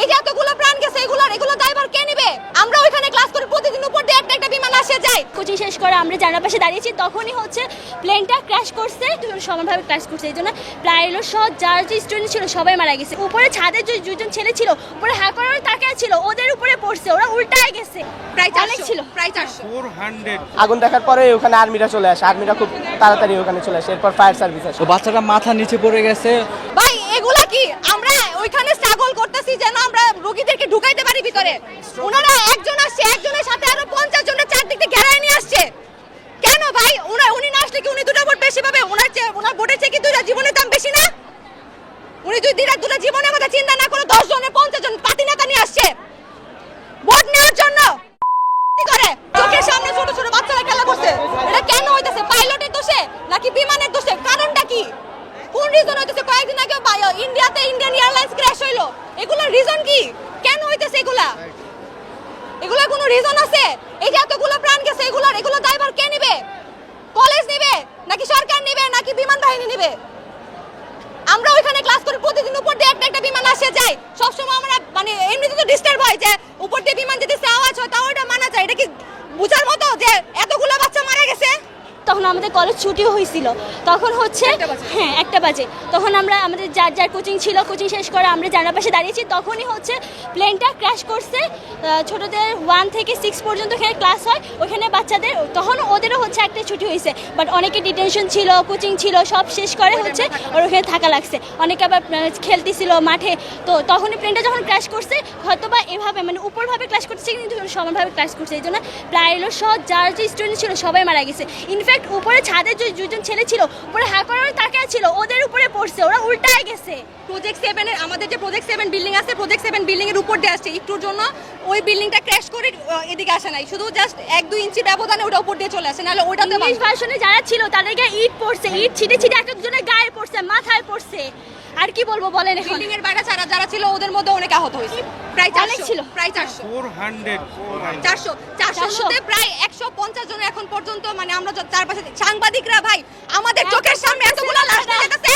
এই যে এতগুলো প্রাণ গেছে, এগুলো দায়ভার কে নেবে? আমরা ওইখানে ক্লাস করি, প্রতিদিন উপর দিয়ে একটা বিমান আসে যায়। কোচিং শেষ করে আমরা জানালার পাশে দাঁড়িয়েছি, তখনই হচ্ছে প্লেনটা ক্র্যাশ করছে, সমানভাবে ক্র্যাশ করছে। এই জন্য প্রায় সব যার যে স্টুডেন্ট ছিল সবাই মারা গেছে। উপরে ছাদে যে দুজন ছেলে ছিল উপরে হ্যাকার তাকিয়ে ছিল, ওদের উপরে পড়ছে, ওরা উল্টায় গেছে। প্রায় অনেক ছিল, প্রায় 400। আগুন দেখার পরে ওখানে আর্মিরা চলে আসে, আর্মিরা খুব তাড়াতাড়ি ওখানে চলে আসে, এরপর ফায়ার সার্ভিস আসে। বাচ্চাটা মাথা নিচে পড়ে গেছে। ভাই এগুলা কি? আমরা ওইখানে স্ট্রাগল করতেছি যেন আমরা রোগীদেরকে ঢুকাইতে পারি ভিতরে। ওনারা একজন আসছে, একজনের সাথে আরো 50 জনের চারদিক থেকে ঘেরায় নিয়ে আসছে। কেন ভাই? উনি না আসলে কি উনি দুটো ভোট বেশি পাবে? ওনার ভোটের চেয়ে কি দুইটা জীবনের দাম বেশি না? উনি দুটো জীবনের কথা চিন্তা না করে 10 জনের 50 জন পার্টি নেতা নিয়ে আসছে ভোট নেওয়ার জন্য। কি করে? চোখের সামনে ছোট ছোট বাচ্চারা খেলা করছে। এটা কেন হইতাছে? পাইলটের দোষে নাকি বিমানের দোষে? কারণটা কি? কোন রিজন হইতেছে? কয়েকদিন আগে ইন্ডিয়াতে ইন্ডিয়ান এয়ারলাইন্স ক্র্যাশ হইলো, এগুলোর রিজন কি? কেন হইতেছে এগুলা? এগুলা কোনো রিজন আছে? এই যে এতগুলো প্রাণ গেছে, এগুলো দায়ভার কে নেবে? কলেজ নেবে নাকি সরকার নেবে নাকি বিমান বাহিনী নেবে? আমরা ওইখানে ক্লাস করি, প্রতিদিন উপর দিয়ে একটা বিমান আসে যায়। সবসময় আমরা মানে এমনিতে তো ডিস্টার্ব হয় যে উপর দিয়ে বিমান যেতেছে, আওয়াজ হয়, তাও এটা মানা যায়। এটা কি বুঝার মতো যে এতগুলো বাচ্চা মারা গেছে? তখন আমাদের কলেজ ছুটিও হয়েছিল, তখন হচ্ছে হ্যাঁ 1টা বাজে। তখন আমাদের যার কোচিং ছিল, কোচিং শেষ করে আমরা জানালার পাশে দাঁড়িয়েছি, তখনই হচ্ছে প্লেনটা ক্র্যাশ করছে। ছোটদের 1 থেকে 6 পর্যন্ত এখানে ক্লাস হয়, ওখানে বাচ্চাদের তখন ওদেরও হচ্ছে একটা ছুটি হয়েছে, বাট অনেকে ডিটেনশন ছিল, কোচিং ছিল, সব শেষ করে হচ্ছে ওর ওখানে থাকা লাগছে। অনেকে আবার খেলতেছিল মাঠে। তো তখনই প্লেনটা যখন ক্র্যাশ করছে, হয়তো বা এভাবে মানে উপরভাবে ক্র্যাশ করছে কিন্তু সমানভাবে ক্র্যাশ করছে। এই জন্য প্রায় সব যার যে স্টুডেন্ট ছিল সবাই মারা গেছে। ইনফ্যাক্ট উপরে ছাদে যে দুজন ছেলে ছিল উপরে হ্যাকার তাকিয়ে ছিল, ওদের উপরে পড়ছে, ওরা উল্টায় গেছে। প্রজেক্ট 7 এর আমাদের যে প্রজেক্ট 7 বিল্ডিং আছে, প্রজেক্ট 7 বিল্ডিং এর উপর দিয়ে আসছে একটুর জন্য। ওই বিল্ডিংটা ক্র্যাশ করে এদিকে আসে নাই, শুধু জাস্ট 1-2 ইঞ্চি ব্যবধানে ওটা উপর দিয়ে চলে আসে, নাহলে ওটাতে ইংলিশ ভার্সনে যারা ছিল তাদেরকে ইট পড়ছে, ইট ছিটে ছিটে একজনের গায়ে পড়ছে, মাথায় পড়ছে। আর কি বলবো বলেন? বিল্ডিং এর বাইরে যারা ছিল ওদের মধ্যে অনেক আহত হয়েছে। প্রায় 400 ছিল, প্রায় 400 মধ্যে প্রায় 150 জন এখন পর্যন্ত। মানে আমরা চারপাশে সাংবাদিকরা, ভাই আমাদের চোখের সামনে এতগুলো লাশ দেখতেছে,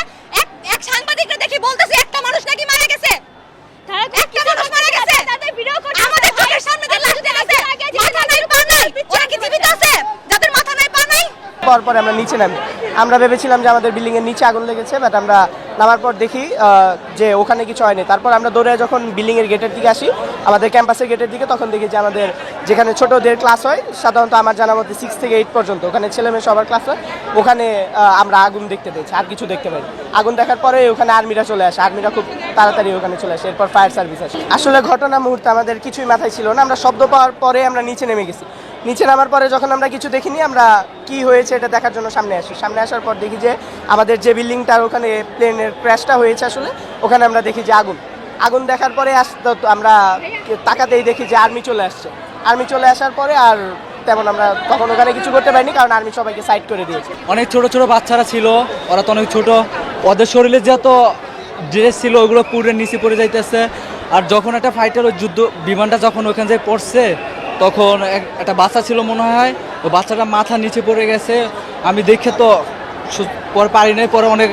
এক সাংবাদিকরা দেখি বলতেছে একটা মানুষ নাকি মারা গেছে। একটা মানুষ মারা গেছে, তাদের ভিডিও করতে আমাদের চোখের সামনে যে লাশ দেখতেছে, মাথা নাই পা নাই, ওরা কি জীবিত আছে? যাদের মাথা নাই পা নাই। পরে আমরা নিচে নামি, আমরা ভেবেছিলাম যে আমাদের বিল্ডিং এর নিচে আগুন লেগেছে, বাট আমরা নামার পর দেখি যে ওখানে কিছু হয়নি। তারপর আমরা দৌড়ে যখন বিল্ডিং এর গেটের দিকে আসি, আমাদের ক্যাম্পাসের গেটের দিকে, তখন দেখি যে আমাদের যেখানে ছোটদের ক্লাস হয়, সাধারণত আমার জানা মতে 6 থেকে 8 পর্যন্ত ওখানে ছেলেমেয়ে সবার ক্লাস হয়, ওখানে আমরা আগুন দেখতে পেয়েছি, আর কিছু দেখতে পাইনি। আগুন দেখার পরে ওখানে আর্মিরা চলে আসে, আর্মিরা খুব তাড়াতাড়ি ওখানে চলে আসে, এরপর ফায়ার সার্ভিস আসে। আসলে ঘটনা মুহূর্তে আমাদের কিছুই মাথায় ছিল না, আমরা শব্দ পাওয়ার পরে আমরা নিচে নেমে গেছি। নিচে নামার পরে যখন আমরা কিছু দেখিনি, আমরা কি হয়েছে এটা দেখার জন্য সামনে আসি। সামনে আসার পর দেখি যে আমাদের যে বিল্ডিংটার ওখানে প্লেনের ক্র্যাশটা হয়েছে আসলে, ওখানে আমরা দেখি যে আগুন দেখার পরে আমরা তাকাতেই দেখি যে আর্মি চলে আসছে। আর্মি চলে আসার পরে আর তেমন আমরা তখন ওখানে কিছু করতে পারিনি, কারণ আর্মি সবাইকে সাইড করে দিয়েছে। অনেক ছোট ছোট বাচ্চারা ছিল, ওরা তো অনেক ছোট, ওদের শরীরে যত ড্রেস ছিল ওগুলো পুরো নিচে পড়ে যাইতেছে। আর যখন একটা ফাইটার ওই যুদ্ধ বিমানটা যখন ওখানে যে পড়ছে, তখন একটা বাচ্চা ছিল মনে হয়, ও বাচ্চাটা মাথা নিচে পড়ে গেছে। আমি দেখে তো পরে পারি নাই, পরে অনেক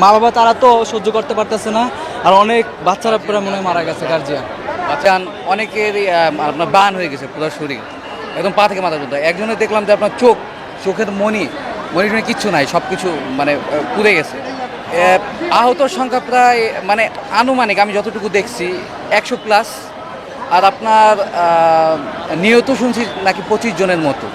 মা বাবা তারা তো সহ্য করতে পারতেছে না, আর অনেক বাচ্চারা পরে মনে হয় মারা গেছে গার্জিয়ান। বাচ্চা অনেকের আপনার বান হয়ে গেছে পুরো শরীর, একদম পা থেকে মাথা পর্যন্ত। একজনের দেখলাম যে আপনার চোখের মনি কিচ্ছু নাই, সব কিছু মানে পুড়ে গেছে। আহতর সংখ্যা প্রায় মানে আনুমানিক আমি যতটুকু দেখছি 100+। আর আপনার নিহত শুনছি নাকি 25 জনের মতো।